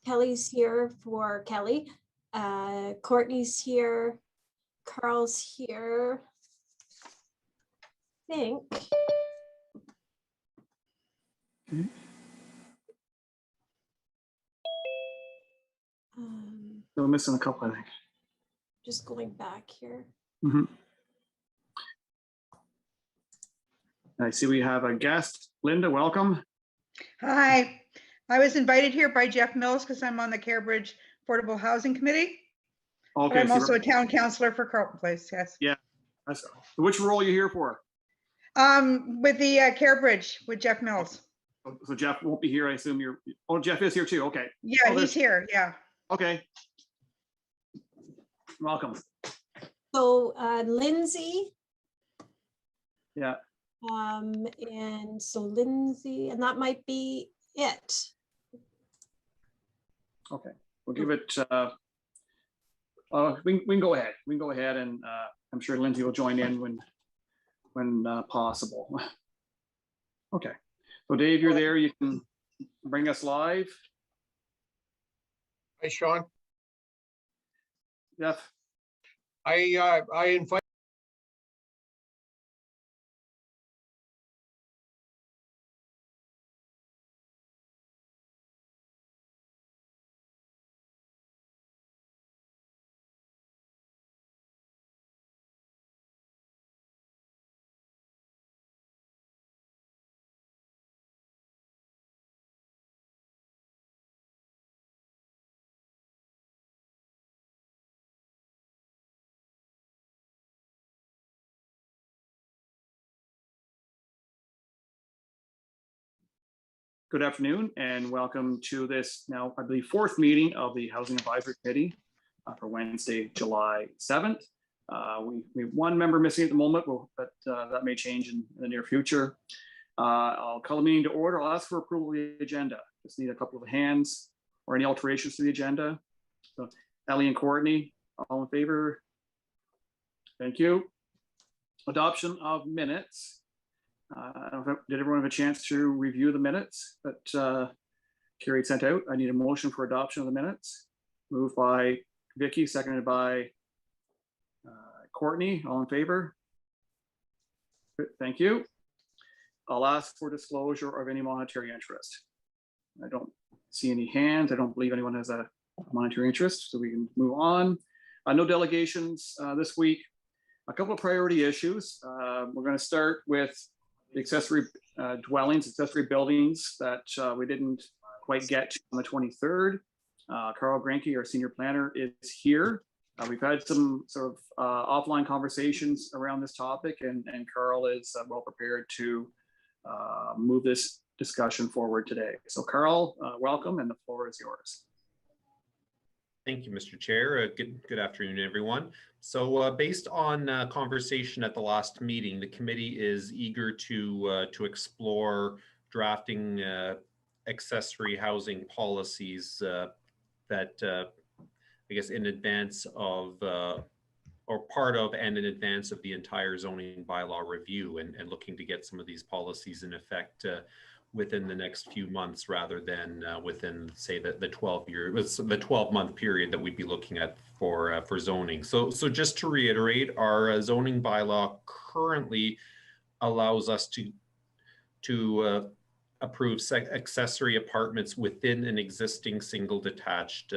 Kelly's here for Kelly. Courtney's here. Carl's here. I think. We're missing a couple, I think. Just going back here. I see we have a guest. Linda, welcome. Hi, I was invited here by Jeff Mills because I'm on the Carebridge Affordable Housing Committee. Okay, But I'm so also a town councillor for Carlton Place, yes. yeah. Which role are you here for? With the Carebridge with Jeff Mills. So Jeff won't be here, I assume you're, oh, Jeff is here too, okay. Yeah, he's here, yeah. Okay. Welcome. So Lindsay. Yeah. And so Lindsay, and that might be it. Okay, we'll give it, we can go ahead. We can go ahead and I'm sure Lindsay will join in when possible. Okay, so Dave, you're there. You can bring us live. Hi, Sean. Jeff. I invite. Good afternoon and welcome to this now, I believe, fourth meeting of the Housing Advisory Committee for Wednesday, July 7th. We have one member missing at the moment, but that may change in the near future. I'll call the meeting to order. I'll ask for approval of the agenda. Just need a couple of hands or any alterations to the agenda. So Ellie and Courtney, all in favor? Thank you. Adoption of minutes. I don't know, did everyone have a chance to review the minutes that Carrie had sent out? I need a motion for adoption of the minutes. Moved by Vicky, seconded by Courtney. All in favor? Good, thank you. I'll ask for disclosure of any monetary interest. I don't see any hands. I don't believe anyone has a monetary interest, so we can move on. No delegations this week. A couple of priority issues. We're going to start with the accessory dwellings, accessory buildings that we didn't quite get to on the 23rd. Carl Granke, our senior planner, is here. We've had some sort of offline conversations around this topic, and Carl is well prepared to move this discussion forward today. So Carl, welcome, and the floor is yours. Thank you, Mr. Chair. Good afternoon, everyone. So based on conversation at the last meeting, the committee is eager to explore drafting accessory housing policies that I guess in advance of or part of and in advance of the entire zoning bylaw review, and looking to get some of these policies in effect within the next few months rather than within, say, the 12-month period that we'd be looking at for zoning. So just to reiterate, our zoning bylaw currently allows us to approve accessory apartments within an existing single detached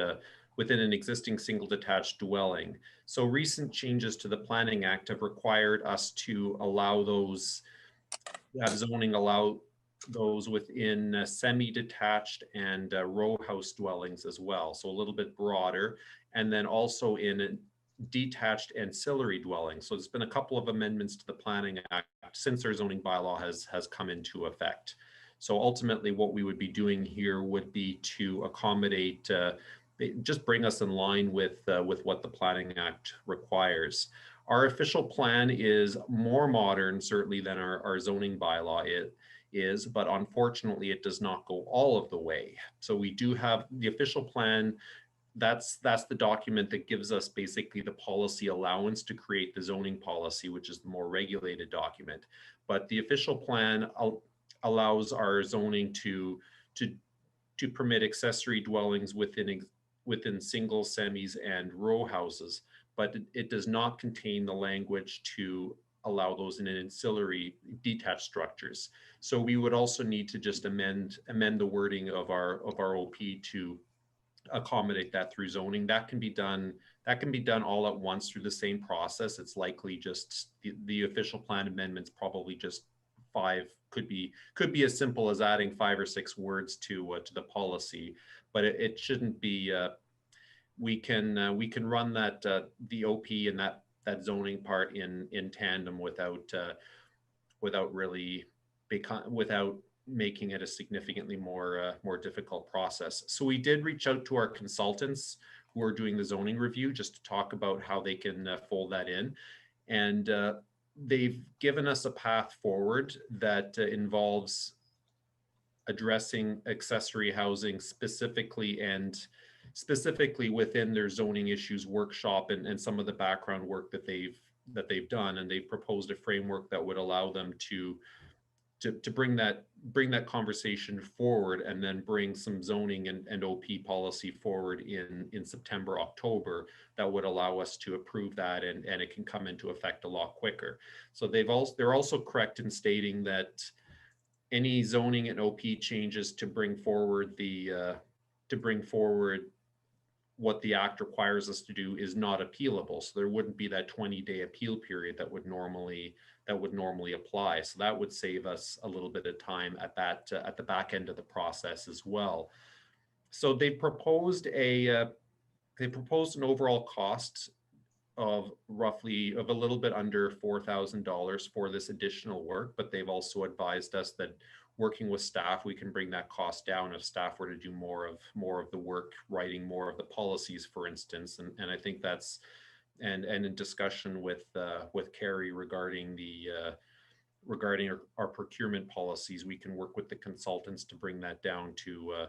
dwelling. So recent changes to the Planning Act have required us to allow those, have zoning allow those within semi-detached and row house dwellings as well. So a little bit broader, and then also in detached ancillary dwellings. So there's been a couple of amendments to the Planning Act since our zoning bylaw has come into effect. So ultimately what we would be doing here would be to accommodate, just bring us in line with what the Planning Act requires. Our official plan is more modern, certainly, than our zoning bylaw is, but unfortunately it does not go all of the way. So we do have the official plan. That's the document that gives us basically the policy allowance to create the zoning policy, which is the more regulated document. But the official plan allows our zoning to to permit accessory dwellings within single, semis, and row houses, but it does not contain the language to allow those in ancillary detached structures. So we would also need to just amend the wording of our OP to accommodate that through zoning. That can be done all at once through the same process. It's likely just the official plan amendments, probably just 5, could be as simple as adding 5 or 6 words to the policy, but it shouldn't be. We can run that the OP and that zoning part in tandem without making it a significantly more difficult process. So we did reach out to our consultants who are doing the zoning review just to talk about how they can fold that in, and they've given us a path forward that involves addressing accessory housing specifically within their zoning issues workshop and some of the background work that they've done, and they've proposed a framework that would allow them to bring that conversation forward, and then bring some zoning and OP policy forward in September, October, that would allow us to approve that, and it can come into effect a lot quicker. So they're also correct in stating that any zoning and OP changes to bring forward what the act requires us to do is not appealable. So there wouldn't be that 20-day appeal period that would normally apply. So that would save us a little bit of time at the back end of the process as well. So they proposed an overall cost of a little bit under $4,000 for this additional work, but they've also advised us that working with staff, we can bring that cost down if staff were to do more of the work, writing more of the policies, for instance. And I think that's, and in discussion with Carrie regarding our procurement policies, we can work with the consultants to bring that down to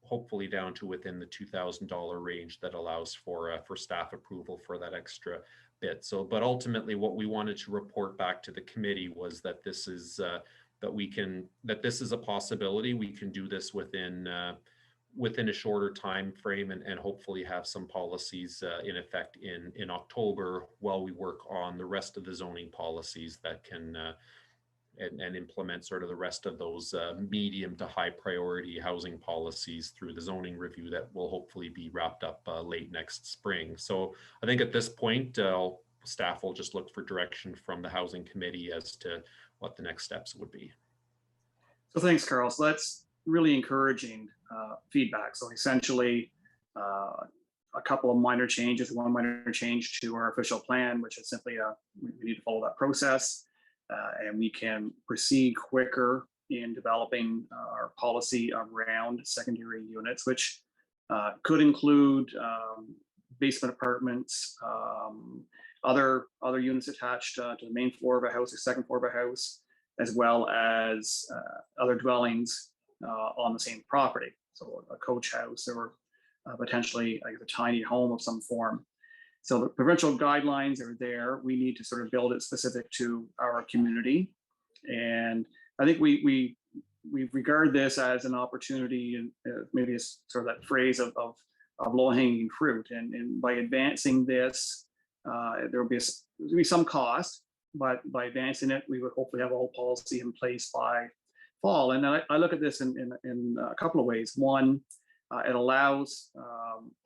hopefully down to within the $2,000 range that allows for staff approval for that extra bit. So, but ultimately, what we wanted to report back to the committee was that this is this is a possibility. We can do this within a shorter time frame, and hopefully have some policies in effect in October, while we work on the rest of the zoning policies that can and implement sort of the rest of those medium to high priority housing policies through the zoning review that will hopefully be wrapped up late next spring. So I think at this point, staff will just look for direction from the housing committee as to what the next steps would be. So thanks, Carl. So that's really encouraging feedback. So essentially, a couple of minor changes, one minor change to our official plan, which is simply we need to follow that process, and we can proceed quicker in developing our policy around secondary units, which could include basement apartments, other units attached to the main floor of a house or second floor of a house, as well as other dwellings on the same property. So a coach house or potentially like a tiny home of some form. So the provincial guidelines are there. We need to sort of build it specific to our community. And I think we regard this as an opportunity, and maybe it's sort of that phrase of low-hanging fruit. And by advancing this, there will be some cost, but by advancing it, we would hopefully have a whole policy in place by fall. And I look at this in a couple of ways. One, it allows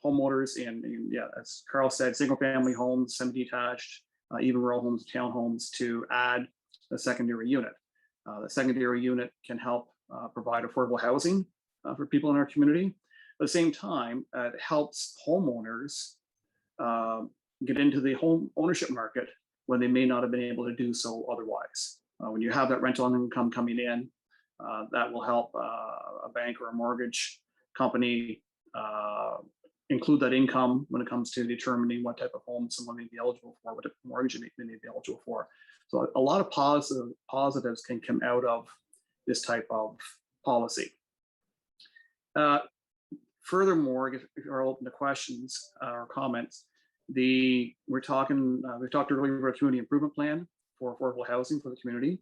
homeowners in, as Carl said, single-family homes, semi-detached, even row homes, townhomes, to add a secondary unit. The secondary unit can help provide affordable housing for people in our community. At the same time, it helps homeowners get into the home ownership market when they may not have been able to do so otherwise. When you have that rental income coming in, that will help a bank or a mortgage company include that income when it comes to determining what type of home someone may be eligible for, what type of mortgage they may be eligible for. So a lot of positives can come out of this type of policy. Furthermore, if you're open to questions or comments, we talked earlier about a community improvement plan for affordable housing for the community.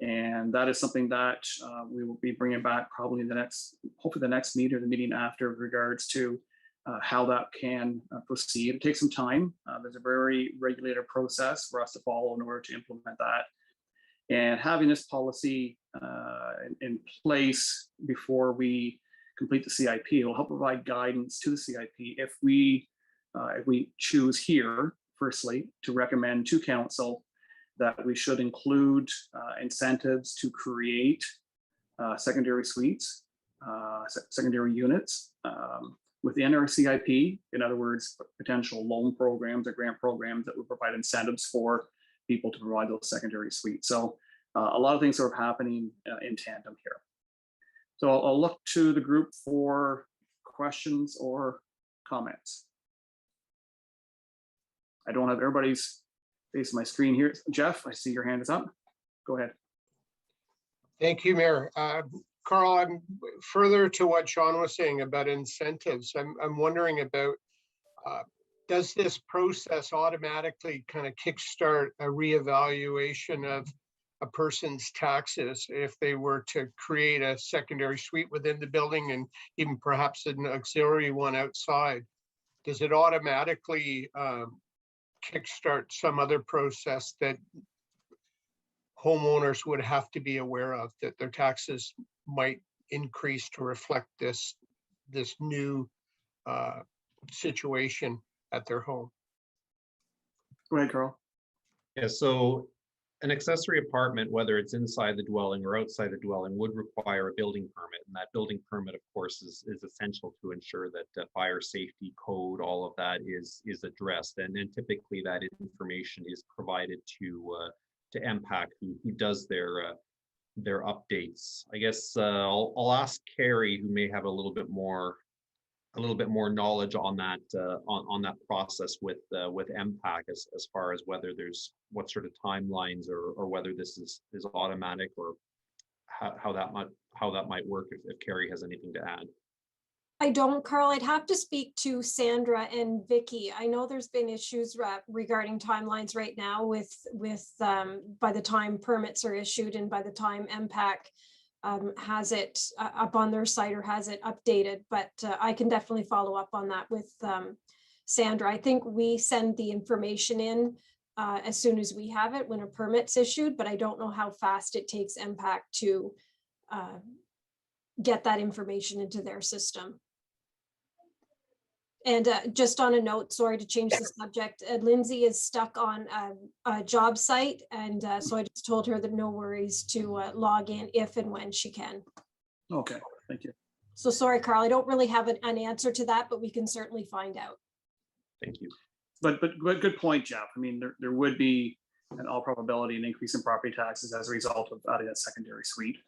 And that is something that we will be bringing back probably in the next, hopefully the next meeting or the meeting after, with regards to how that can proceed. It takes some time. There's a very regulated process for us to follow in order to implement that. And having this policy in place before we complete the CIP will help provide guidance to the CIP if we choose here, firstly, to recommend to council that we should include incentives to create secondary suites, secondary units within our CIP. In other words, potential loan programs or grant programs that would provide incentives for people to provide those secondary suites. So a lot of things are happening in tandem here. So I'll look to the group for questions or comments. I don't have everybody's face on my screen here. Jeff, I see your hand is up. Go ahead. Thank you, Mayor. Carl, I'm further to what Sean was saying about incentives. I'm wondering about, does this process automatically kind of kickstart a reevaluation of a person's taxes if they were to create a secondary suite within the building and even perhaps an auxiliary one outside? Does it automatically kickstart some other process that homeowners would have to be aware of, that their taxes might increase to reflect this new situation at their home? Go ahead, Carl. Yeah, so an accessory apartment, whether it's inside the dwelling or outside the dwelling, would require a building permit. And that building permit, of course, is essential to ensure that fire safety code, all of that is addressed. And then typically that information is provided to MPAC, who does their updates. I guess I'll ask Carrie, who may have a little bit more knowledge on that on that process with MPAC as far as whether there's what sort of timelines or whether this is automatic, or how that might work, if Carrie has anything to add. I don't, Carl. I'd have to speak to Sandra and Vicky. I know there's been issues regarding timelines right now with by the time permits are issued and by the time MPAC has it up on their site or has it updated, but I can definitely follow up on that with Sandra. I think we send the information in as soon as we have it when a permit's issued, but I don't know how fast it takes MPAC to get that information into their system. And just on a note, sorry to change the subject, Lindsay is stuck on a job site. And so I just told her that no worries to log in if and when she can. Okay, thank you. So sorry, Carl, I don't really have an answer to that, but we can certainly find out. Thank you. But good point, Jeff. I mean, there would be, in all probability, an increase in property taxes as a result of adding a secondary suite.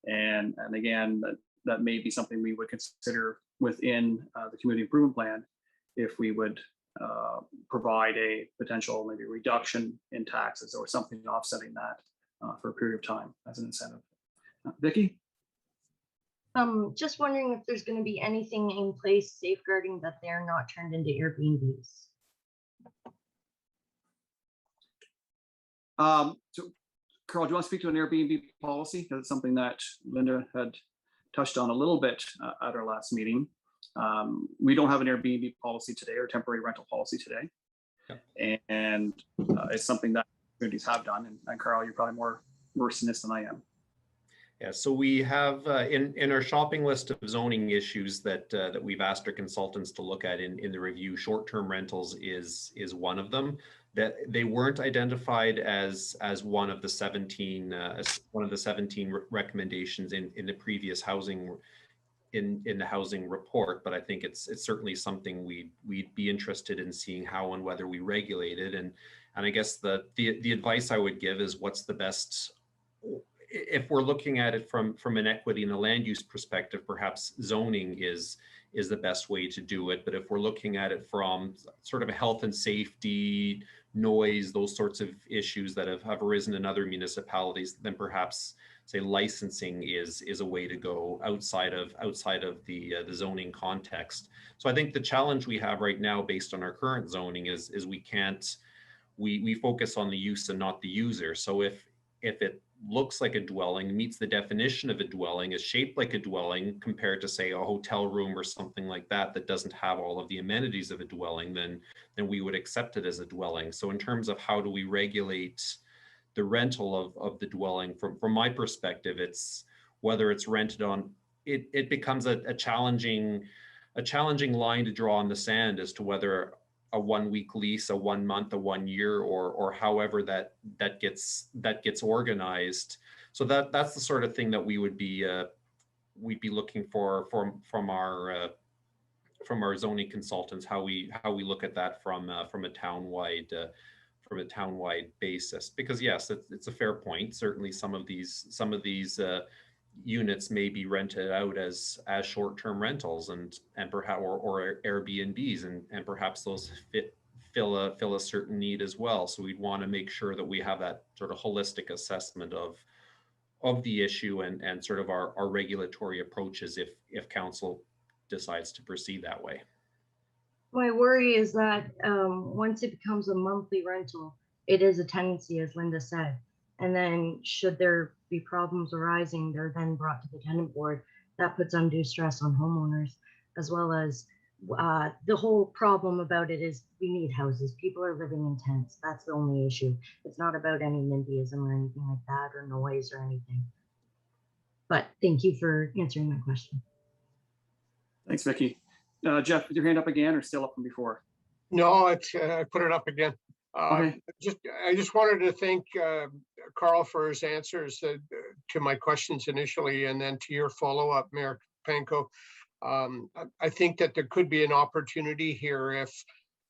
And again, that may be something we would consider within the community improvement plan if we would provide a potential maybe reduction in taxes or something offsetting that for a period of time as an incentive. Vicky? Just wondering if there's going to be anything in place safeguarding that they're not turned into Airbnbs. So Carl, do you want to speak to an Airbnb policy? Because it's something that Linda had touched on a little bit at our last meeting. We don't have an Airbnb policy today or temporary rental policy today. Yeah. And it's something that communities have done. And Carl, you're probably more versed in this than I am. Yeah, so we have in our shopping list of zoning issues that we've asked our consultants to look at in the review, short-term rentals is one of them. That they weren't identified as one of the 17 recommendations in the previous housing in the housing report, but I think it's certainly something we'd be interested in seeing how and whether we regulate it. And I guess the advice I would give is what's the best, if we're looking at it from an equity and a land use perspective, perhaps zoning is the best way to do it. But if we're looking at it from sort of a health and safety, noise, those sorts of issues that have arisen in other municipalities, then perhaps say licensing is a way to go outside of the zoning context. So I think the challenge we have right now based on our current zoning is we focus on the use and not the user. So if looks like a dwelling, meets the definition of a dwelling, is shaped like a dwelling compared to say a hotel room or something like that that doesn't have all of the amenities of a dwelling, then we would accept it as a dwelling. So in terms of how do we regulate the rental of the dwelling, from my perspective, it's whether it's rented on, it becomes a challenging line to draw in the sand as to whether a 1 week lease, a 1 month, a 1 year, or however that gets organized. So that's the sort of thing that we'd be looking for from our zoning consultants, how we look at that from a townwide basis. Because yes, it's a fair point. Certainly some of these units may be rented out as short-term rentals and perhaps or Airbnbs, and perhaps those fill a certain need as well. So we'd want to make sure that we have that sort of holistic assessment of the issue and sort of our regulatory approaches if council decides to proceed that way. My worry is that once it becomes a monthly rental, it is a tenancy, as Linda said. And then should there be problems arising, they're then brought to the tenant board. That puts undue stress on homeowners, as well as the whole problem about it is we need houses. People are living in tents. That's the only issue. It's not about any NIMBYism or anything like that, or noise or anything. But thank you for answering my question. Thanks, Vicky. Jeff, with your hand up again or still up from before? No, it's, I put it up again. Okay. I just wanted to thank Carl for his answers to my questions initially, and then to your follow-up, Mayor Panko. I think that there could be an opportunity here if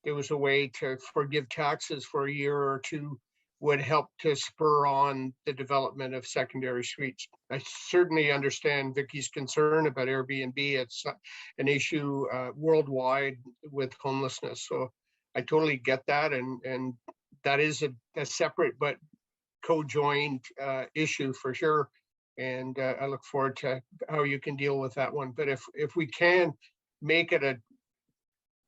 there was a way to forgive taxes for a year or two, would help to spur on the development of secondary suites. I certainly understand Vicky's concern about Airbnb. It's an issue worldwide with homelessness. So I totally get that. And that is a separate but co-joined issue for sure. And I look forward to how you can deal with that one. But if we can make it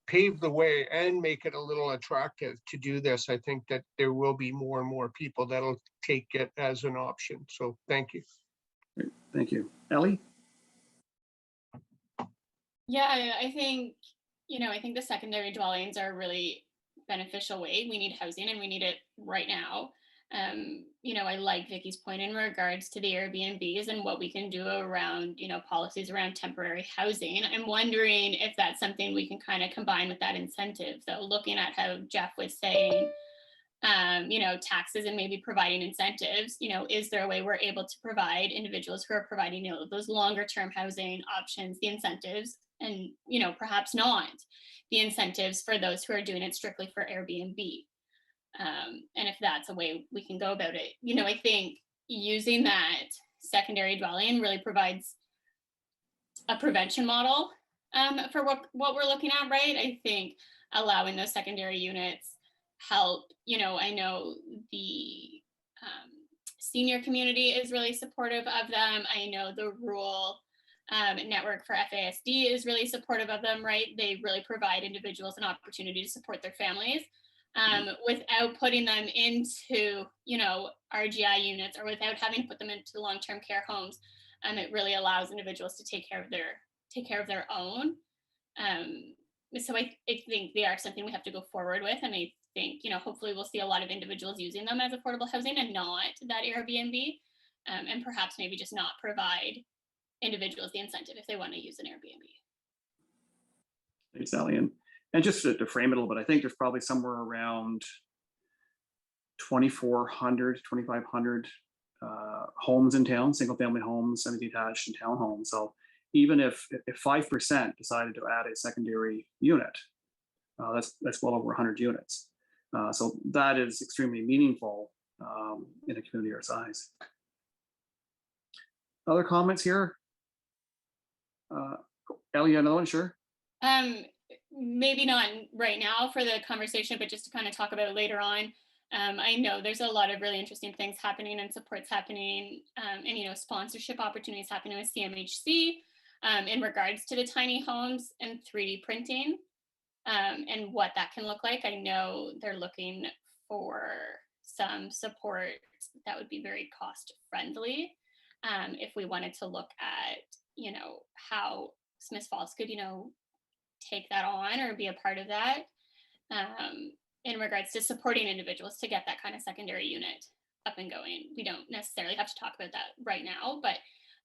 pave the way and make it a little attractive to do this, I think that there will be more and more people that'll take it as an option. So thank you. Great. Thank you. Ellie? Yeah, I think, I think the secondary dwellings are a really beneficial way. We need housing and we need it right now. I like Vicky's point in regards to the Airbnbs and what we can do around, policies around temporary housing. I'm wondering if that's something we can kind of combine with that incentive. So looking at how Jeff was saying, taxes and maybe providing incentives, is there a way we're able to provide individuals who are providing, those longer term housing options, the incentives, and, perhaps not the incentives for those who are doing it strictly for Airbnb. And if that's a way we can go about it, I think using that secondary dwelling really provides a prevention model for what we're looking at, right? I think allowing those secondary units help, I know the senior community is really supportive of them. I know the rural network for FASD is really supportive of them, right? They really provide individuals an opportunity to support their families. Without putting them into, RGI units, or without having to put them into long-term care homes, it really allows individuals to take care of their own. So I think they are something we have to go forward with, and I think, hopefully we'll see a lot of individuals using them as affordable housing and not that Airbnb, and perhaps maybe just not provide individuals the incentive if they want to use an Airbnb. Thanks, Ellie. And just to frame it a little bit, I think there's probably somewhere around 2,400, 2,500 homes in town, single family homes, semi-detached and townhomes. So even if 5% decided to add a secondary unit, that's well over 100 units. So that is extremely meaningful in a community our size. Other comments here? Ellie, another one, sure. Maybe not right now for the conversation, but just to kind of talk about it later on. I know there's a lot of really interesting things happening and supports happening, and sponsorship opportunities happening with CMHC in regards to the tiny homes and 3D printing and what that can look like. I know they're looking for some support that would be very cost friendly. If we wanted to look at, how Smith Falls could, take that on or be a part of that, in regards to supporting individuals to get that kind of secondary unit up and going. We don't necessarily have to talk about that right now, but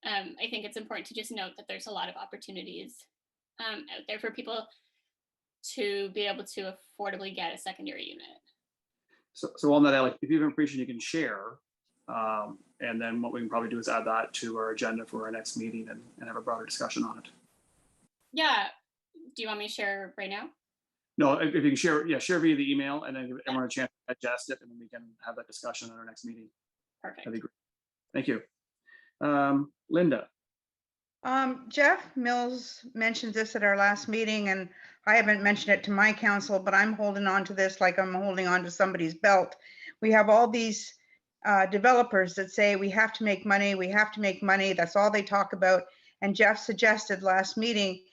I think it's important to just note that there's a lot of opportunities out there for people to be able to affordably get a secondary unit. So on that, Alec, if you have information you can share, and then what we can probably do is add that to our agenda for our next meeting and have a broader discussion on it. Yeah. Do you want me to share right now? No, if you can share, share via the email and then give everyone a chance to digest it, and then we can have that discussion at our next meeting. Perfect. That'd be great. Thank you. Linda. Jeff Mills mentioned this at our last meeting, and I haven't mentioned it to my council, but I'm holding on to this like I'm holding on to somebody's belt. We have all these developers that say we have to make money, we have to make money. That's all they talk about. And Jeff suggested last meeting,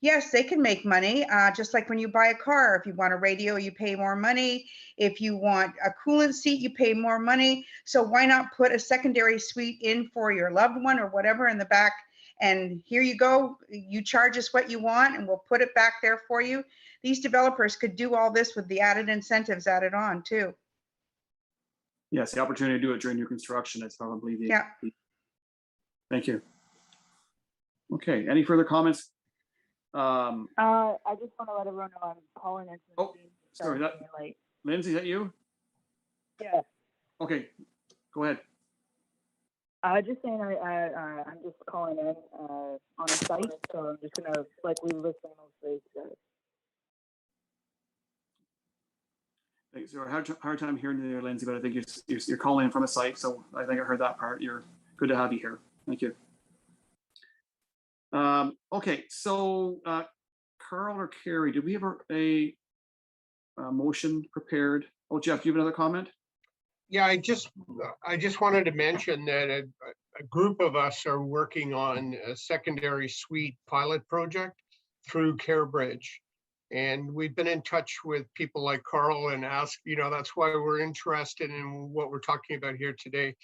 yes, they can make money, just like when you buy a car. If you want a radio, you pay more money. If you want a coolant seat, you pay more money. So why not put a secondary suite in for your loved one or whatever in the back? And here you go, you charge us what you want and we'll put it back there for you. These developers could do all this with the added incentives added on too. Yes, the opportunity to do it during new construction is probably the. Yeah. Thank you. Okay, any further comments? I just want to let everyone know I'm calling in. Oh, sorry, late. Lindsay, is that you? Yeah. Okay, go ahead. Just saying I'm just calling in on the site, so I'm just gonna likely listen mostly to. Thanks. So I had a hard time hearing you there, Lindsay, but I think you're calling in from a site, so I think I heard that part. You're good to have you here. Thank you. Okay, so Carl or Carrie, did we have a motion prepared? Oh, Jeff, do you have another comment? Yeah, I just wanted to mention that a group of us are working on a secondary suite pilot project through CareBridge. And we've been in touch with people like Carl and asked, that's why we're interested in what we're talking about here today.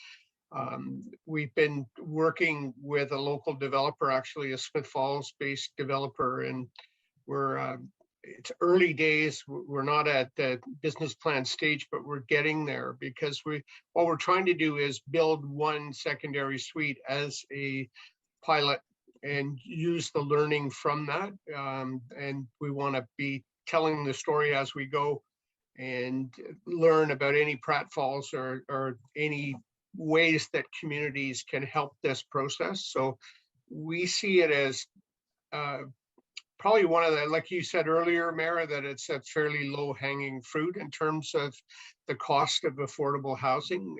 We've been working with a local developer, actually a Smith Falls based developer, and it's early days. We're not at the business plan stage, but we're getting there because what we're trying to do is build one secondary suite as a pilot and use the learning from that. And we want to be telling the story as we go and learn about any pratfalls or any ways that communities can help this process. So we see it as probably one of the, like you said earlier, Mara, that it's a fairly low hanging fruit in terms of the cost of affordable housing.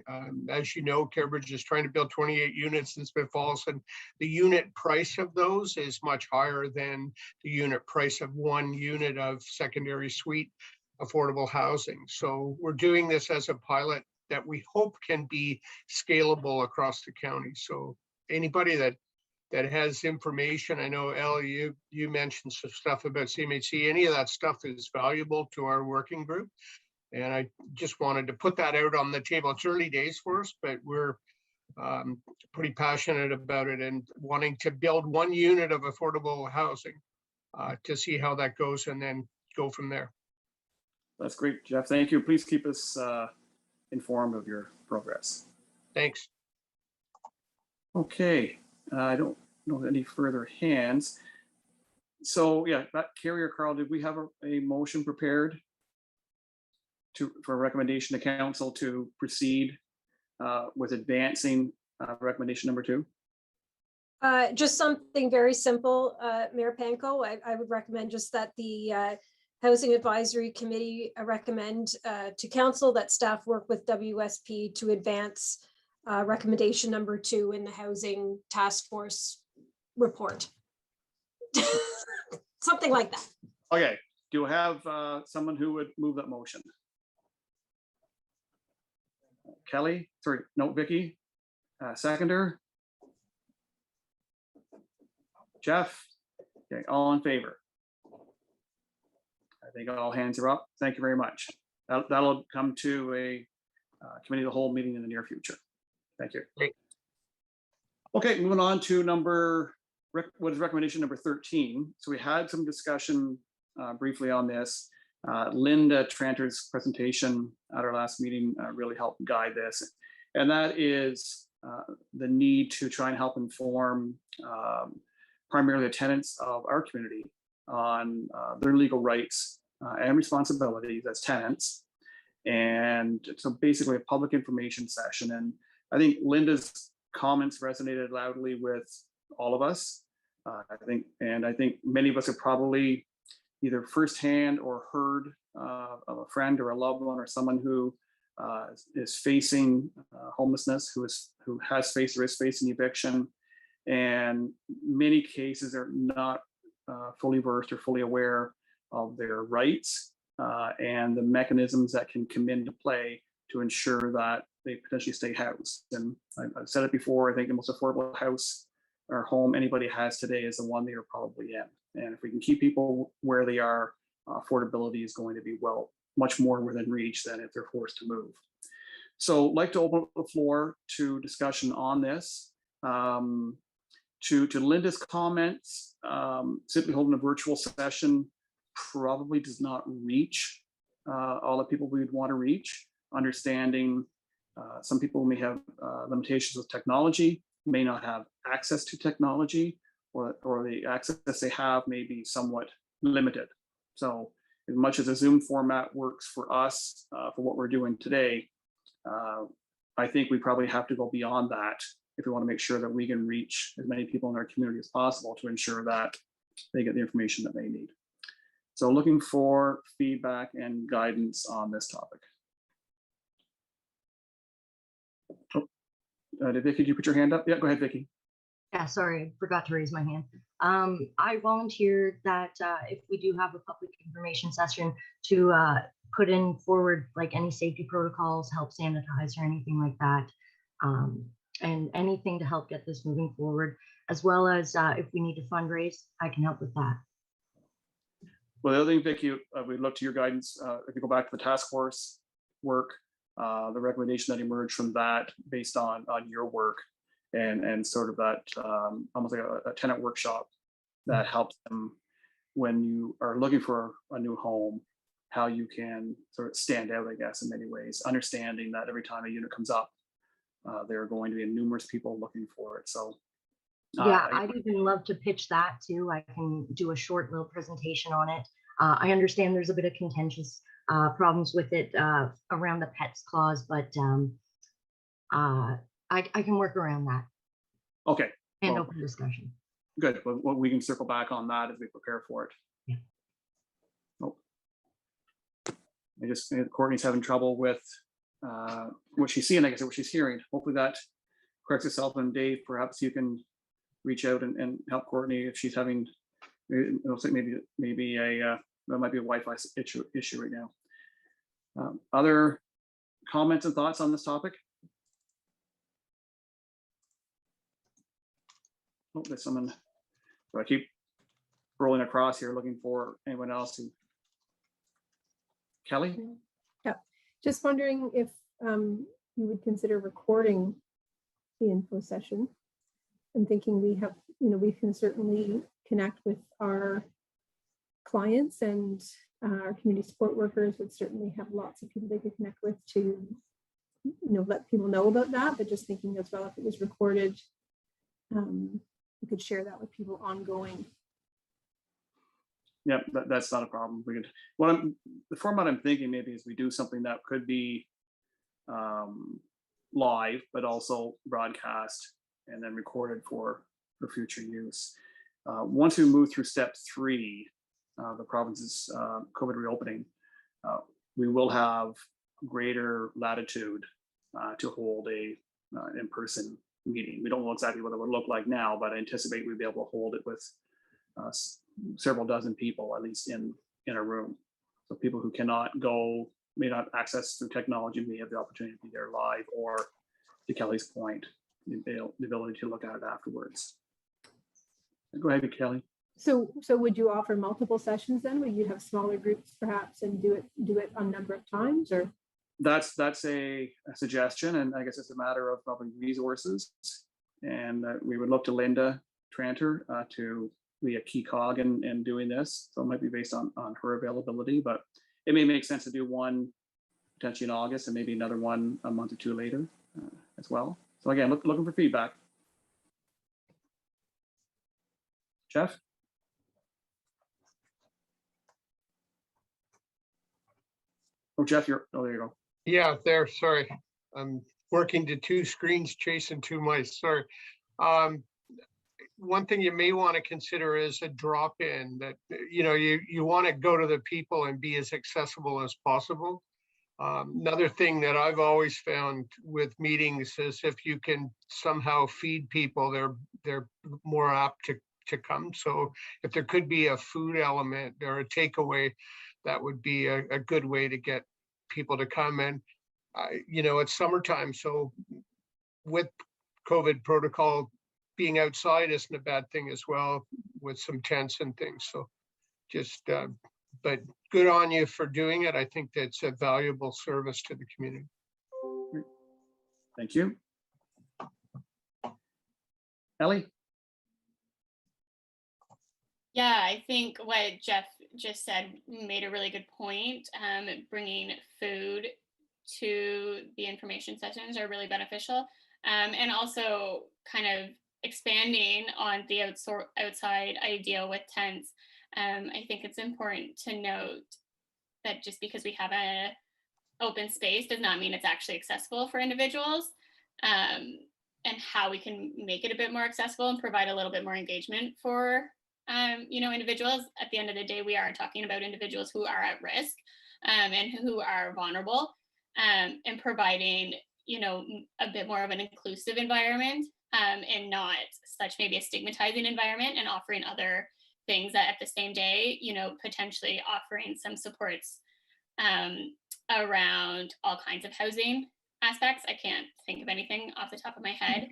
As you know, CareBridge is trying to build 28 units in Smith Falls, and the unit price of those is much higher than the unit price of one unit of secondary suite affordable housing. So we're doing this as a pilot that we hope can be scalable across the county. So anybody that has information, I know Elle, you mentioned some stuff about CMHC, any of that stuff is valuable to our working group. And I just wanted to put that out on the table. It's early days for us, but we're pretty passionate about it and wanting to build one unit of affordable housing to see how that goes and then go from there. That's great, Jeff. Thank you. Please keep us informed of your progress. Thanks. Okay, I don't know any further hands. So yeah, Carrie or Carl, did we have a motion prepared for a recommendation to council to proceed with advancing recommendation number 2? Just something very simple, Mayor Panko. I would recommend just that the Housing Advisory Committee recommend to council that staff work with WSP to advance recommendation number 2 in the Housing Task Force report. Something like that. Okay, do I have someone who would move that motion? Kelly, sorry, no, Vicky, seconder. Jeff, okay, all in favor? I think all hands are up. Thank you very much. That'll come to committee of the whole meeting in the near future. Thank you. Great. Okay, moving on to what is recommendation number 13. So we had some discussion briefly on this. Linda Tranter's presentation at our last meeting really helped guide this. And that is the need to try and help inform primarily the tenants of our community on their legal rights and responsibilities as tenants. And so basically a public information session. And I think Linda's comments resonated loudly with all of us. I think many of us have probably either firsthand or heard of a friend or a loved one or someone who is facing homelessness, who has faced or is facing eviction. And many cases are not fully versed or fully aware of their rights and the mechanisms that can come into play to ensure that they potentially stay housed. And I've said it before, I think the most affordable house or home anybody has today is the one they are probably in. And if we can keep people where they are, affordability is going to be much more within reach than if they're forced to move. So I'd like to open up the floor to discussion on this. To Linda's comments, simply holding a virtual session probably does not reach all the people we would want to reach. Understanding some people may have limitations with technology, may not have access to technology, or the access they have may be somewhat limited. So as much as a Zoom format works for us for what we're doing today, I think we probably have to go beyond that if we want to make sure that we can reach as many people in our community as possible to ensure that they get the information that they need. So looking for feedback and guidance on this topic. Vicky, did you put your hand up? Yeah, go ahead, Vicky. Yeah, sorry, I forgot to raise my hand. I volunteered that if we do have a public information session to put in forward like any safety protocols, help sanitize or anything like that. And anything to help get this moving forward, as well as if we need to fundraise, I can help with that. Well, the other thing, Vicky, we'd look to your guidance. If you go back to the task force work, the recommendation that emerged from that based on your work and sort of that almost like a tenant workshop that helps them when you are looking for a new home, how you can sort of stand out, I guess, in many ways, understanding that every time a unit comes up, there are going to be numerous people looking for it. So yeah, I'd even love to pitch that too. I can do a short little presentation on it. I understand there's a bit of contentious problems with it around the pets clause, but I can work around that. Okay. And well, open discussion. Good. Well, we can circle back on that as we prepare for it. Yeah. Oh. I just think Courtney's having trouble with what she's seeing, I guess, what she's hearing. Hopefully that corrects itself. And Dave, perhaps you can reach out and help Courtney if she's having, it looks like maybe that might be a Wi-Fi issue right now. Other comments and thoughts on this topic? Oh, there's someone. So I keep rolling across here looking for anyone else who. Kelly? Yeah, just wondering if you would consider recording the info session. I'm thinking we have, we can certainly connect with our clients, and our community support workers would certainly have lots of people they could connect with to, let people know about that. But just thinking as well, if it was recorded, we could share that with people ongoing. Yeah, that's not a problem. We could. The format I'm thinking maybe is we do something that could be live, but also broadcast and then recorded for future use. Once we move through step 3, the province's COVID reopening, we will have greater latitude to hold a in-person meeting. We don't know exactly what it would look like now, but I anticipate we'd be able to hold it with several dozen people, at least in a room. So people who cannot go, may not access through technology, may have the opportunity to be there live, or to Kelly's point, the ability to look at it afterwards. Go ahead, Kelly. So would you offer multiple sessions then? Would you have smaller groups perhaps and do it on a number of times, or? that's a suggestion, and I guess it's a matter of probably resources. And we would look to Linda Tranter to be a key cog in doing this. So it might be based on her availability, but it may make sense to do one potentially in August and maybe another one a month or two later as well. So again, looking for feedback. Jeff? Oh, Jeff, there you go. Yeah, there, sorry. I'm working to two screens, chasing two mice, sorry. One thing you may want to consider is a drop-in that, you want to go to the people and be as accessible as possible. Another thing that I've always found with meetings is if you can somehow feed people, they're more apt to come. So if there could be a food element or a takeaway, that would be a good way to get people to come. And it's summertime, so with COVID protocol, being outside isn't a bad thing as well, with some tents and things. So just, but good on you for doing it. I think that's a valuable service to the community. Thank you. Ellie? Yeah, I think what Jeff just said made a really good point. Bringing food to the information sessions are really beneficial. And also kind of expanding on the outside idea with tents. I think it's important to note that just because we have an open space does not mean it's actually accessible for individuals. And how we can make it a bit more accessible and provide a little bit more engagement for individuals. At the end of the day, we are talking about individuals who are at risk and who are vulnerable, and providing a bit more of an inclusive environment, and not such maybe a stigmatizing environment, and offering other things that at the same day, potentially offering some supports around all kinds of housing aspects. I can't think of anything off the top of my head,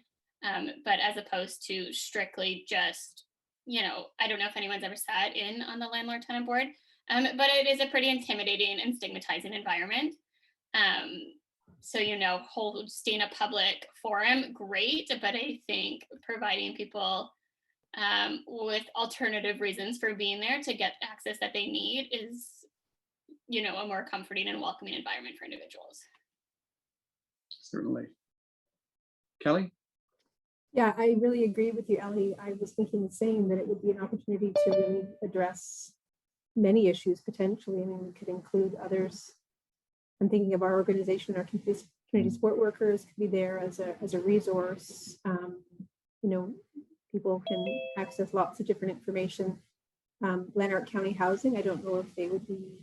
but as opposed to strictly just, I don't know if anyone's ever sat in on the landlord tenant board, but it is a pretty intimidating and stigmatizing environment. So, hosting a public forum, great, but I think providing people with alternative reasons for being there to get access that they need is, a more comforting and welcoming environment for individuals. Certainly. Kelly? Yeah, I really agree with you, Ellie. I was thinking the same, that it would be an opportunity to really address many issues potentially. I mean, we could include others. I'm thinking of our organization, our community support workers could be there as a resource. People can access lots of different information. Lanark County Housing, I don't know if they would be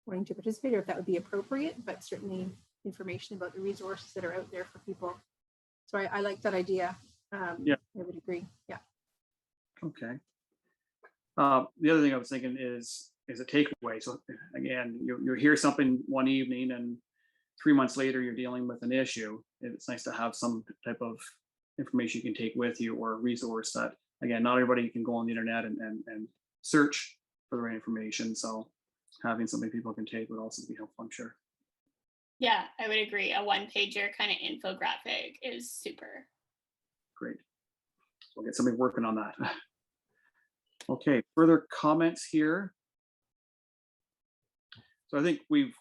wanting to participate or if that would be appropriate, but certainly information about the resources that are out there for people. So I like that idea. Yeah, I would agree. Yeah. Okay. The other thing I was thinking is a takeaway. So again, you hear something one evening and 3 months later you're dealing with an issue. It's nice to have some type of information you can take with you, or a resource that, again, not everybody can go on the internet and search for the right information. So having something people can take would also be helpful, I'm sure. Yeah, I would agree. A one-pager kind of infographic is super. Great. We'll get somebody working on that. Okay, further comments here. So I think we've,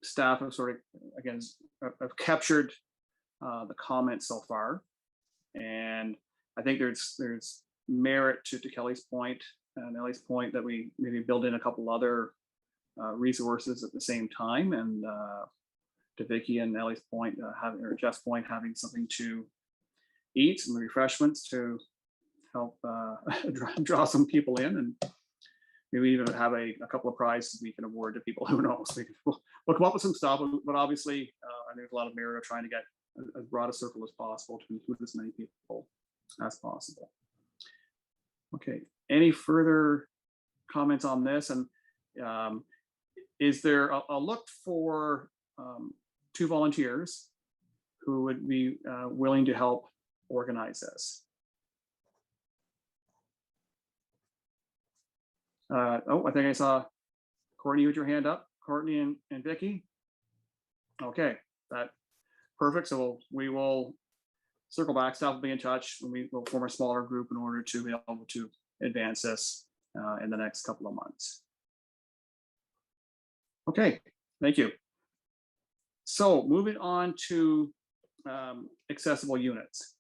staff have sort of, again, have captured the comments so far. And I think there's merit to Kelly's point and Ellie's point that we maybe build in a couple other resources at the same time, and to Vicky and Ellie's point, or Jeff's point, having something to eat, some refreshments to help draw some people in, and maybe even have a couple of prizes we can award to people. Who knows? We'll come up with some stuff, but obviously, I think there's a lot of merit of trying to get as broad a circle as possible to include as many people as possible. Okay, any further comments on this? And is there, I'll look for 2 volunteers who would be willing to help organize this. I think I saw Courtney with your hand up. Courtney and Vicky. Okay, that, perfect. So we will circle back, staff will be in touch, and we will form a smaller group in order to be able to advance this in the next couple of months. Okay, thank you. So moving on to accessible units.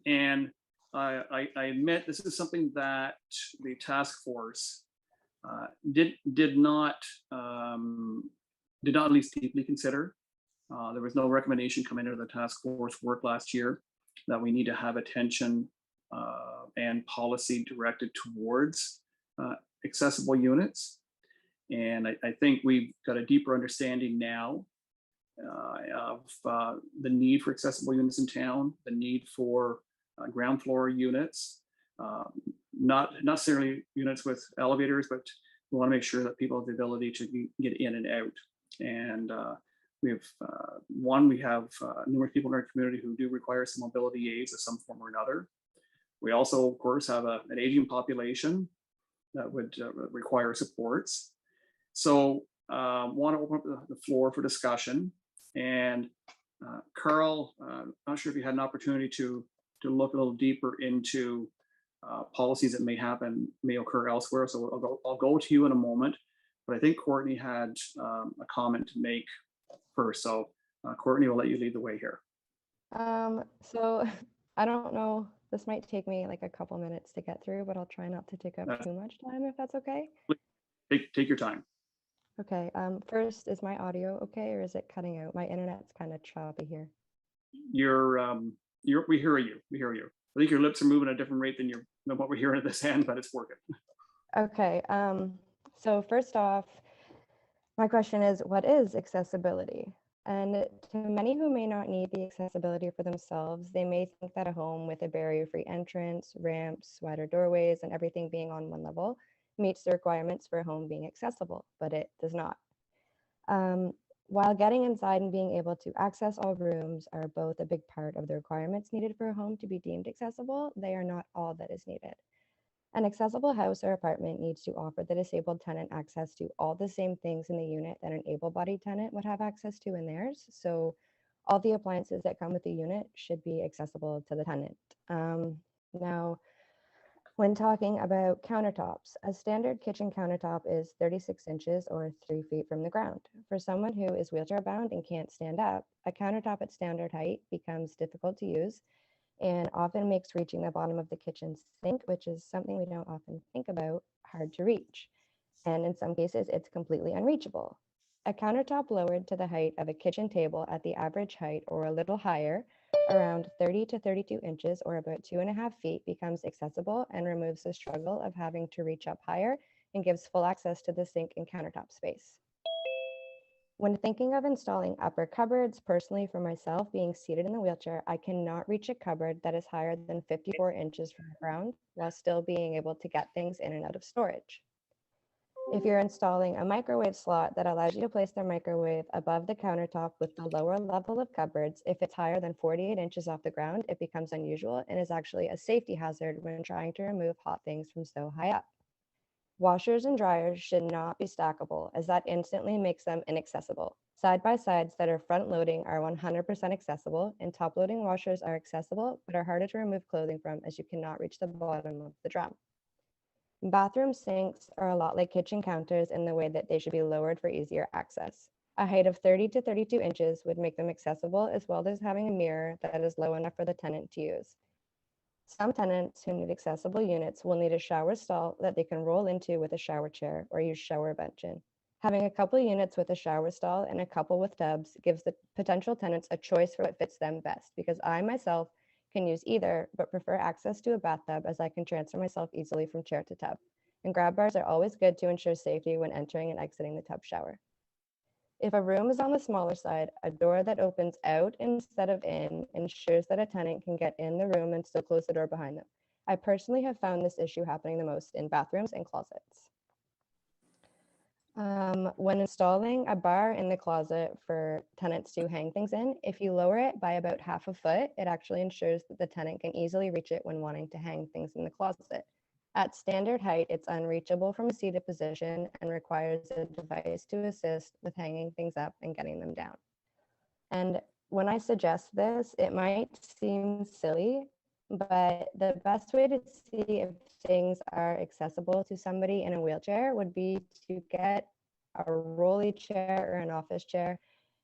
And I admit this is something that the task force did not at least deeply consider. There was no recommendation coming out of the task force work last year that we need to have attention and policy directed towards accessible units. And I think we've got a deeper understanding now of the need for accessible units in town, the need for ground floor units, not necessarily units with elevators, but we want to make sure that people have the ability to get in and out. And we have numerous people in our community who do require some mobility aids of some form or another. We also, of course, have an aging population that would require supports. So want to open up the floor for discussion. And Carl, not sure if you had an opportunity to look a little deeper into policies that may occur elsewhere. So I'll go to you in a moment, but I think Courtney had a comment to make first. So Courtney, will let you lead the way here. So I don't know, this might take me like a couple minutes to get through, but I'll try not to take up too much time if that's okay. Take your time. Okay, first, is my audio okay, or is it cutting out? My internet's kind of choppy here. We hear you. We hear you. I think your lips are moving at a different rate than what we're hearing at this end, but it's working. Okay, so first off, my question is, what is accessibility? And to many who may not need the accessibility for themselves, they may think that a home with a barrier-free entrance, ramps, wider doorways, and everything being on one level meets the requirements for a home being accessible, but it does not. While getting inside and being able to access all rooms are both a big part of the requirements needed for a home to be deemed accessible, they are not all that is needed. An accessible house or apartment needs to offer the disabled tenant access to all the same things in the unit that an able-bodied tenant would have access to in theirs. So all the appliances that come with the unit should be accessible to the tenant. Now, when talking about countertops, a standard kitchen countertop is 36 inches or 3 feet from the ground. For someone who is wheelchair bound and can't stand up, a countertop at standard height becomes difficult to use and often makes reaching the bottom of the kitchen sink, which is something we don't often think about, hard to reach. And in some cases, it's completely unreachable. A countertop lowered to the height of a kitchen table at the average height or a little higher, around 30 to 32 inches or about 2.5 feet, becomes accessible and removes the struggle of having to reach up higher and gives full access to the sink and countertop space. When thinking of installing upper cupboards, personally for myself, being seated in the wheelchair, I cannot reach a cupboard that is higher than 54 inches from the ground while still being able to get things in and out of storage. If you're installing a microwave slot that allows you to place the microwave above the countertop with the lower level of cupboards, if it's higher than 48 inches off the ground, it becomes unusual and is actually a safety hazard when trying to remove hot things from so high up. Washers and dryers should not be stackable, as that instantly makes them inaccessible. Side-by-sides that are front-loading are 100% accessible, and top-loading washers are accessible, but are harder to remove clothing from as you cannot reach the bottom of the drum. Bathroom sinks are a lot like kitchen counters in the way that they should be lowered for easier access. A height of 30 to 32 inches would make them accessible, as well as having a mirror that is low enough for the tenant to use. Some tenants who need accessible units will need a shower stall that they can roll into with a shower chair or use shower bench in. Having a couple units with a shower stall and a couple with tubs gives the potential tenants a choice for what fits them best, because I myself can use either, but prefer access to a bathtub as I can transfer myself easily from chair to tub. And grab bars are always good to ensure safety when entering and exiting the tub shower. If a room is on the smaller side, a door that opens out instead of in ensures that a tenant can get in the room and still close the door behind them. I personally have found this issue happening the most in bathrooms and closets. When installing a bar in the closet for tenants to hang things in, if you lower it by about half a foot, it actually ensures that the tenant can easily reach it when wanting to hang things in the closet. At standard height, it's unreachable from a seated position and requires a device to assist with hanging things up and getting them down. And when I suggest this, it might seem silly, but the best way to see if things are accessible to somebody in a wheelchair would be to get a rolly chair or an office chair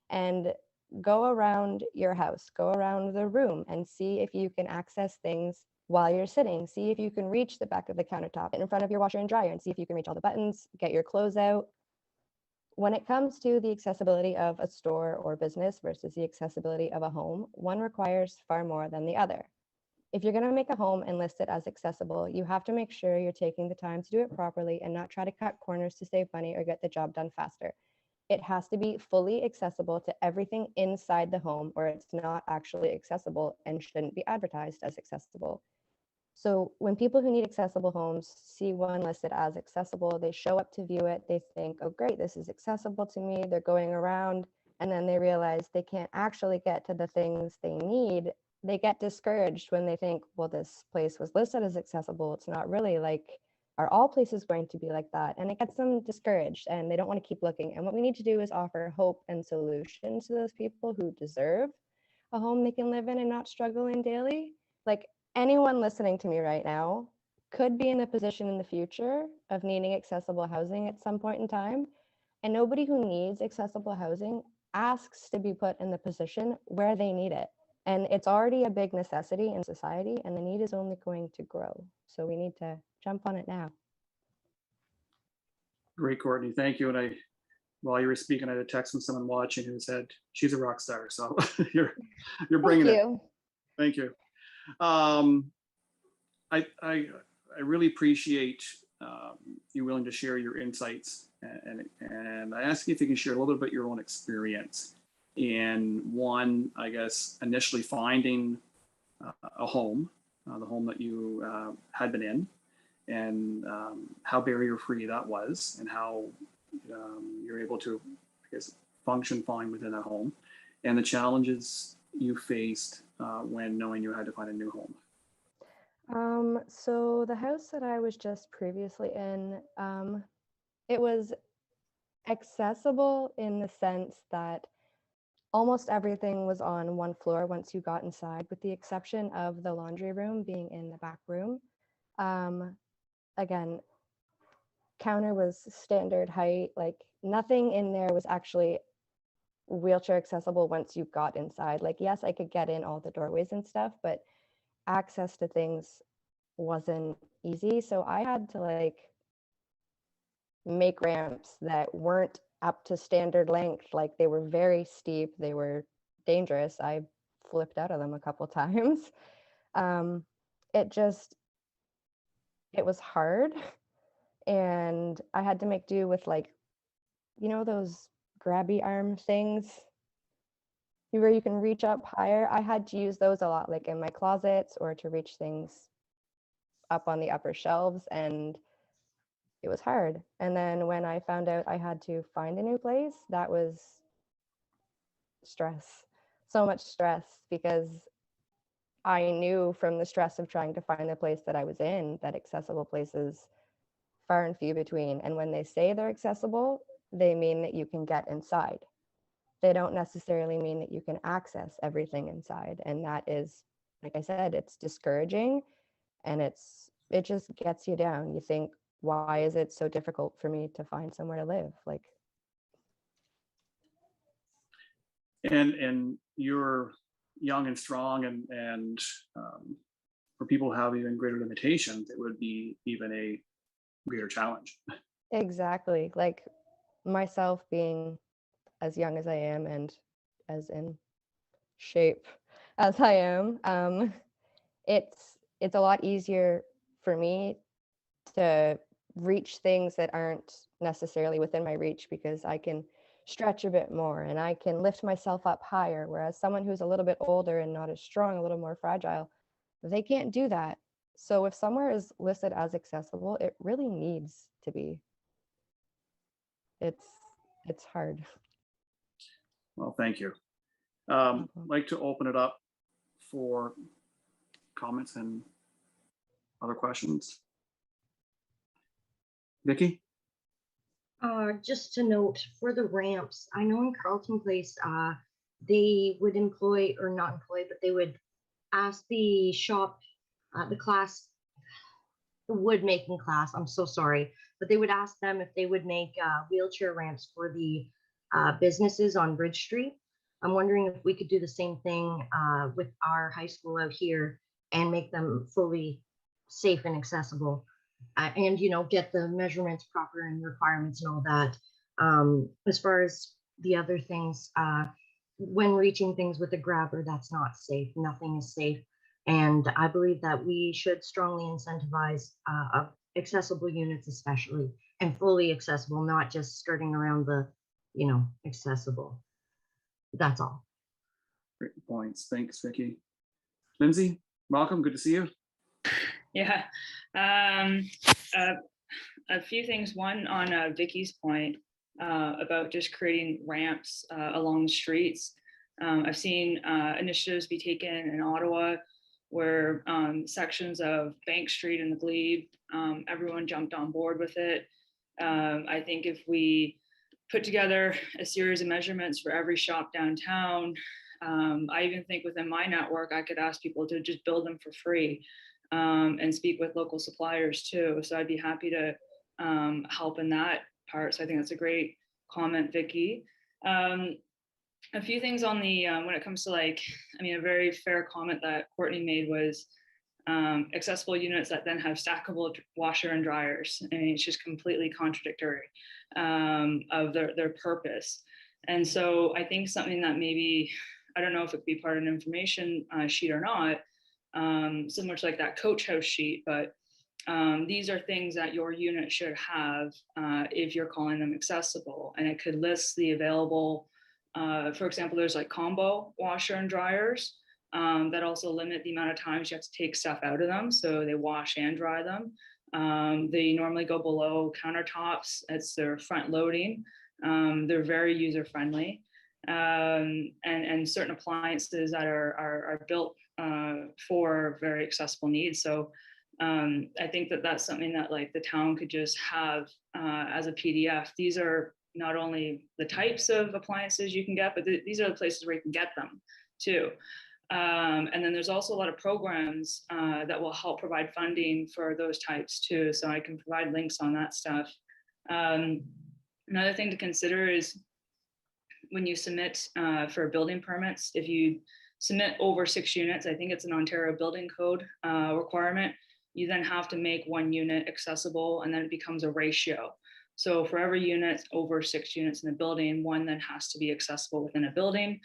and go around your house, go around the room and see if you can access things while you're sitting. See if you can reach the back of the countertop in front of your washer and dryer and see if you can reach all the buttons, get your clothes out. When it comes to the accessibility of a store or business versus the accessibility of a home, one requires far more than the other. If you're going to make a home and list it as accessible, you have to make sure you're taking the time to do it properly and not try to cut corners to save money or get the job done faster. It has to be fully accessible to everything inside the home, or it's not actually accessible and shouldn't be advertised as accessible. So when people who need accessible homes see one listed as accessible, they show up to view it, they think, oh great, this is accessible to me, they're going around, and then they realize they can't actually get to the things they need. They get discouraged when they think, well, this place was listed as accessible, it's not really. Like, are all places going to be like that? And it gets them discouraged and they don't want to keep looking. And what we need to do is offer hope and solutions to those people who deserve a home they can live in and not struggle in daily. Like, anyone listening to me right now could be in a position in the future of needing accessible housing at some point in time. And nobody who needs accessible housing asks to be put in the position where they need it. And it's already a big necessity in society, and the need is only going to grow. So we need to jump on it now. Great, Courtney. Thank you. And while you were speaking, I had a text from someone watching who said she's a rock star. So you're bringing it. Thank you. I really appreciate you willing to share your insights, and I ask you if you can share a little bit about your own experience in one, I guess, initially finding a home, the home that you had been in, and how barrier-free that was, and how you're able to, I guess, function fine within that home, and the challenges you faced when knowing you had to find a new home. So the house that I was just previously in, it was accessible in the sense that almost everything was on one floor once you got inside, with the exception of the laundry room being in the back room. Again, counter was standard height, like nothing in there was actually wheelchair accessible once you got inside. Like, yes, I could get in all the doorways and stuff, but access to things wasn't easy. So I had to like make ramps that weren't up to standard length. Like, they were very steep, they were dangerous. I flipped out of them a couple times. It was hard, and I had to make do with, like, you know, those grabby arm things where you can reach up higher. I had to use those a lot, like in my closets or to reach things up on the upper shelves, and it was hard. And then when I found out I had to find a new place, that was stress, so much stress, because I knew from the stress of trying to find the place that I was in that accessible places far and few between. And when they say they're accessible, they mean that you can get inside. They don't necessarily mean that you can access everything inside. And that is, like I said, it's discouraging, and it just gets you down. You think, why is it so difficult for me to find somewhere to live? Like, and you're young and strong, and for people who have even greater limitations, it would be even a greater challenge. exactly. Like, myself being as young as I am and as in shape as I am, it's a lot easier for me to reach things that aren't necessarily within my reach, because I can stretch a bit more and I can lift myself up higher, whereas someone who's a little bit older and not as strong, a little more fragile, they can't do that. So if somewhere is listed as accessible, it really needs to be. It's hard. Well, thank you. I'd like to open it up for comments and other questions. Vicki? Just to note for the ramps, I know in Carlton Place, they would employ, or not employ, but they would ask the shop, the class, the wood making class, I'm so sorry, but they would ask them if they would make wheelchair ramps for the businesses on Bridge Street. I'm wondering if we could do the same thing with our high school out here and make them fully safe and accessible, and get the measurements proper and requirements and all that. As far as the other things, when reaching things with a grabber, that's not safe. Nothing is safe. And I believe that we should strongly incentivize accessible units, especially, and fully accessible, not just skirting around the, accessible. That's all. Great points. Thanks, Vicky. Lindsay, welcome. Good to see you. Yeah. A few things. One on Vicky's point about just creating ramps along the streets. I've seen initiatives be taken in Ottawa where sections of Bank Street and the Glebe, everyone jumped on board with it. I think if we put together a series of measurements for every shop downtown, I even think within my network, I could ask people to just build them for free and speak with local suppliers too. So I'd be happy to help in that part. So I think that's a great comment, Vicky. A few things on the, when it comes to a very fair comment that Courtney made was accessible units that then have stackable washer and dryers. I mean, it's just completely contradictory of their purpose. And so I think something that maybe, I don't know if it could be part of an information sheet or not, similar to that coach house sheet, but these are things that your unit should have if you're calling them accessible. And it could list the available, for example, there's combo washer and dryers that also limit the amount of times you have to take stuff out of them. So they wash and dry them. They normally go below countertops. It's their front loading. They're very user-friendly. And certain appliances that are built for very accessible needs. So I think that's something that the town could just have as a PDF. These are not only the types of appliances you can get, but these are the places where you can get them too. And then there's also a lot of programs that will help provide funding for those types too. So I can provide links on that stuff. Another thing to consider is when you submit for building permits, if you submit over 6 units, I think it's an Ontario Building Code requirement, you then have to make 1 unit accessible, and then it becomes a ratio. So for every unit over 6 units in the building, 1 then has to be accessible within a building.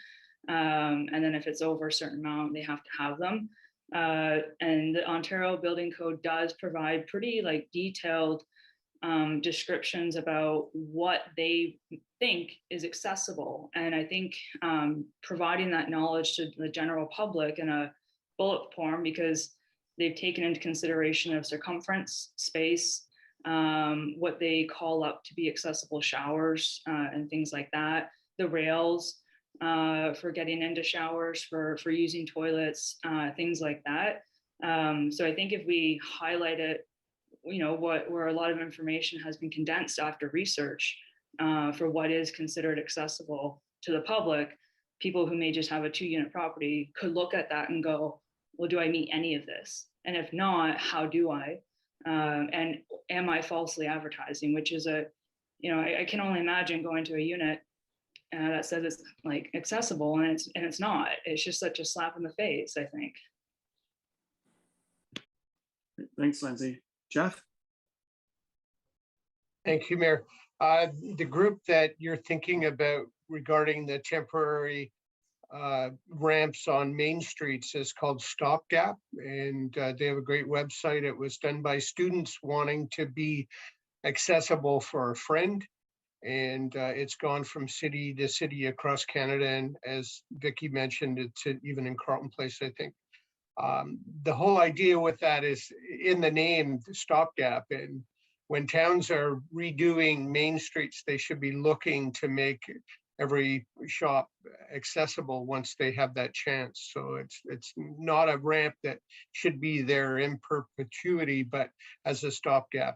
And then if it's over a certain amount, they have to have them. And the Ontario Building Code does provide pretty detailed descriptions about what they think is accessible. And I think providing that knowledge to the general public in a bullet form, because they've taken into consideration of circumference, space, what they call up to be accessible showers and things like that, the rails for getting into showers, for using toilets, things like that. So I think if we highlight it, where a lot of information has been condensed after research for what is considered accessible to the public, people who may just have a 2-unit property could look at that and go, well, do I meet any of this? And if not, how do I? And am I falsely advertising? Which is I can only imagine going to a unit that says it's accessible, and it's not. It's just such a slap in the face, I think. Thanks, Lindsay. Jeff? Thank you, Mayor. The group that you're thinking about regarding the temporary ramps on main streets is called Stopgap, and they have a great website. It was done by students wanting to be accessible for a friend, and it's gone from city to city across Canada, and as Vicky mentioned, it's even in Carleton Place, I think. The whole idea with that is in the name, Stopgap, and when towns are redoing main streets, they should be looking to make every shop accessible once they have that chance. So it's not a ramp that should be there in perpetuity, but as a stopgap.